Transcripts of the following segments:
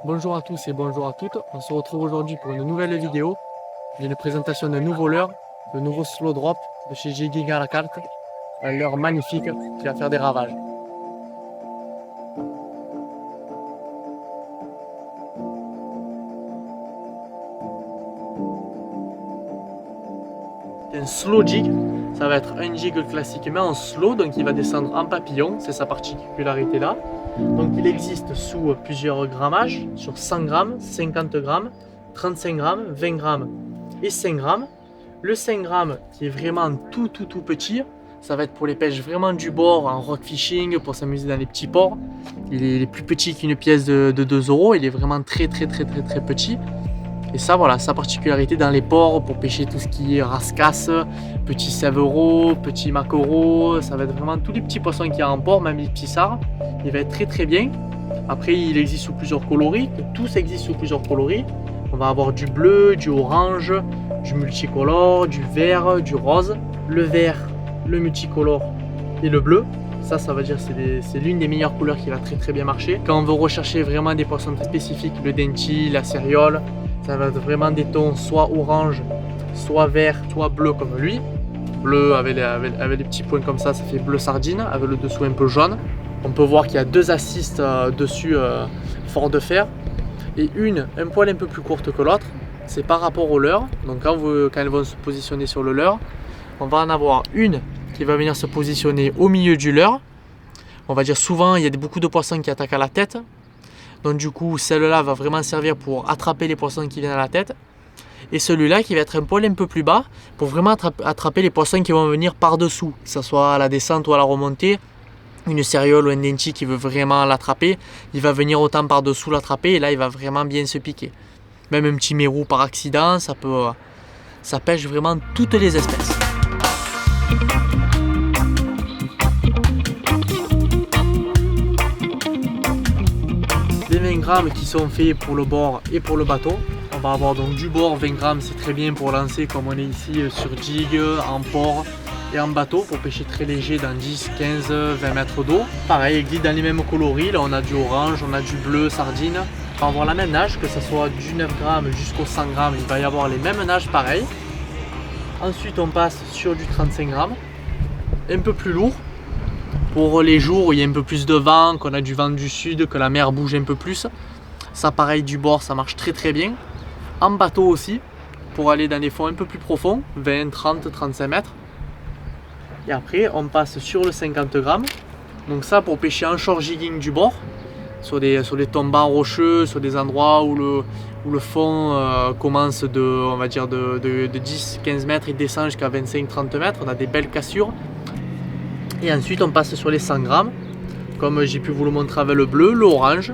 Bonjour à tous et bonjour à toutes, on se retrouve aujourd'hui pour une nouvelle vidéo d'une présentation d'un nouveau leurre, le nouveau slow drop de chez Jigging à la carte, un leurre magnifique qui va faire des ravages. C'est un slow jig, ça va être un jig classique mais en slow, donc il va descendre en papillon, c'est sa particularité là. Donc il existe sous plusieurs grammages, sur 100 grammes, 50 grammes, 35 grammes, 20 grammes et 5 grammes. Le 5 grammes qui est vraiment tout petit, ça va être pour les pêches vraiment du bord, en rock fishing, pour s'amuser dans les petits ports. Il est plus petit qu'une pièce de 2 €, il est vraiment très petit. Et ça voilà, sa particularité dans les ports pour pêcher tout ce qui est rascasse, petits sèvreaux, petits maquereaux, ça va être vraiment tous les petits poissons qu'il y a en port, même les petits sards. Il va être très bien. Après il existe sous plusieurs coloris, tous existent sous plusieurs coloris. On va avoir du bleu, du orange, du multicolore, du vert, du rose. Le vert, le multicolore et le bleu. Ça veut dire c'est l'une des meilleures couleurs qui va très bien marcher. Quand on veut rechercher vraiment des poissons très spécifiques, le denchi, la céréole, ça va être vraiment des tons soit orange, soit vert, soit bleu comme lui. Bleu avec les petits points comme ça fait bleu sardine, avec le dessous un peu jaune. On peut voir qu'il y a deux assistes dessus fort de fer. Et un poil un peu plus courte que l'autre. C'est par rapport au leurre. Donc quand elles vont se positionner sur le leurre, on va en avoir une qui va venir se positionner au milieu du leurre. On va dire souvent il y a beaucoup de poissons qui attaquent à la tête. Donc du coup celle-là va vraiment servir pour attraper les poissons qui viennent à la tête. Et celui-là qui va être un poil un peu plus bas pour vraiment attraper les poissons qui vont venir par-dessous. Que ce soit à la descente ou à la remontée. Une céréole ou un denchi qui veut vraiment l'attraper, il va venir autant par-dessous l'attraper et là il va vraiment bien se piquer. Même un petit mérou par accident, ça pêche vraiment toutes les espèces. Les 20 grammes qui sont faits pour le bord et pour le bateau. On va avoir donc du bord, 20 grammes c'est très bien pour lancer comme on est ici sur jig, en port et en bateau pour pêcher très léger dans 10, 15, 20 mètres d'eau. Pareil, il existe dans les mêmes coloris, là on a du orange, on a du bleu, sardine. On va avoir la même nage, que ce soit du 9 grammes jusqu'au 100 grammes, il va y avoir les mêmes nages pareil. Ensuite on passe sur du 35 grammes, un peu plus lourd. Pour les jours où il y a un peu plus de vent, qu'on a du vent du sud, que la mer bouge un peu plus. Ça pareil du bord, ça marche très bien. En bateau aussi, pour aller dans des fonds un peu plus profonds, 20, 30, 35 mètres. Et après on passe sur le 50 grammes. Donc ça pour pêcher en short jigging du bord, sur des tombants rocheux, sur des endroits où le fond commence on va dire de 10-15 mètres et descend jusqu'à 25-30 mètres. On a des belles cassures. Et ensuite on passe sur les 100 grammes. Comme j'ai pu vous le montrer avec le bleu, l'orange.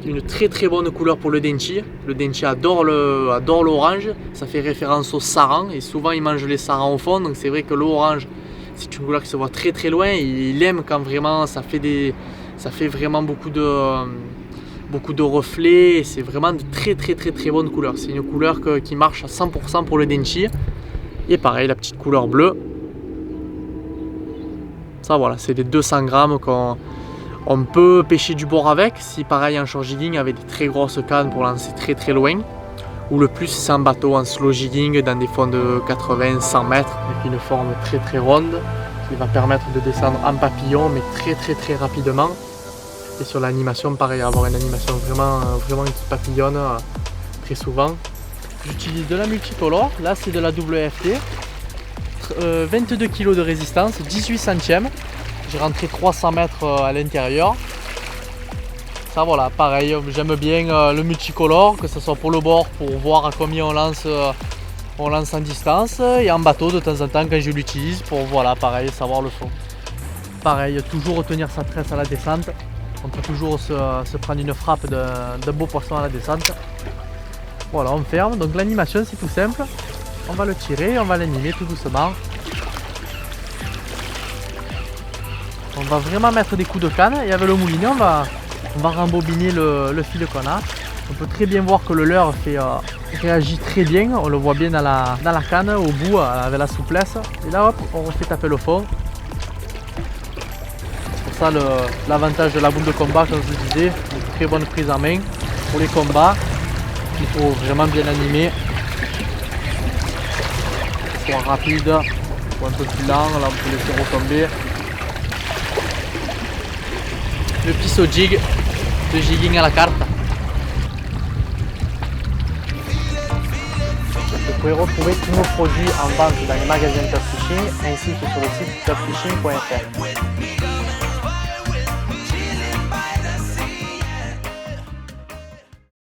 Une très bonne couleur pour le denchi. Le denchi adore l'orange. Ça fait référence au saran et souvent il mange les sarans au fond. Donc c'est vrai que l'orange c'est une couleur qui se voit très loin. Et il aime quand vraiment ça fait vraiment beaucoup de reflets. C'est vraiment de très bonnes couleurs. C'est une couleur qui marche à 100% pour le denchi. Et pareil la petite couleur bleue. Ça voilà, c'est des 200 grammes qu'on peut pêcher du bord avec. Si pareil en short jigging avec des très grosses cannes pour lancer très loin. Ou le plus c'est en bateau, en slow jigging dans des fonds de 80-100 mètres. Avec une forme très ronde qui va permettre de descendre en papillon mais très rapidement. Et sur l'animation pareil, avoir une animation vraiment qui papillonne très souvent. J'utilise de la multicolore, là c'est de la WFT. 22 kg de résistance, 18 centièmes. J'ai rentré 300 mètres à l'intérieur. Ça voilà, pareil, j'aime bien le multicolore, que ce soit pour le bord, pour voir à combien on lance en distance. Et en bateau de temps en temps quand je l'utilise pour voilà, pareil, savoir le fond. Pareil, toujours retenir sa tresse à la descente. On peut toujours se prendre une frappe de beau poisson à la descente. Voilà, on ferme. Donc l'animation c'est tout simple. On va le tirer, on va l'animer tout doucement. On va vraiment mettre des coups de canne et avec le moulinet on va rembobiner le fil qu'on a. On peut très bien voir que le leurre réagit très bien, on le voit bien dans la canne au bout avec la souplesse. Et là hop, on refait taper le fond. C'est pour ça l'avantage de la boule de combat comme je vous disais, une très bonne prise en main. pour les combats, il faut vraiment bien animer. Soit rapide ou un peu plus lent, là on peut laisser retomber. Le piso jig, de jigging à la carte. Vous pouvez retrouver tous nos produits en vente dans les magasins Top Fishing ainsi que sur le site topfishing.fr.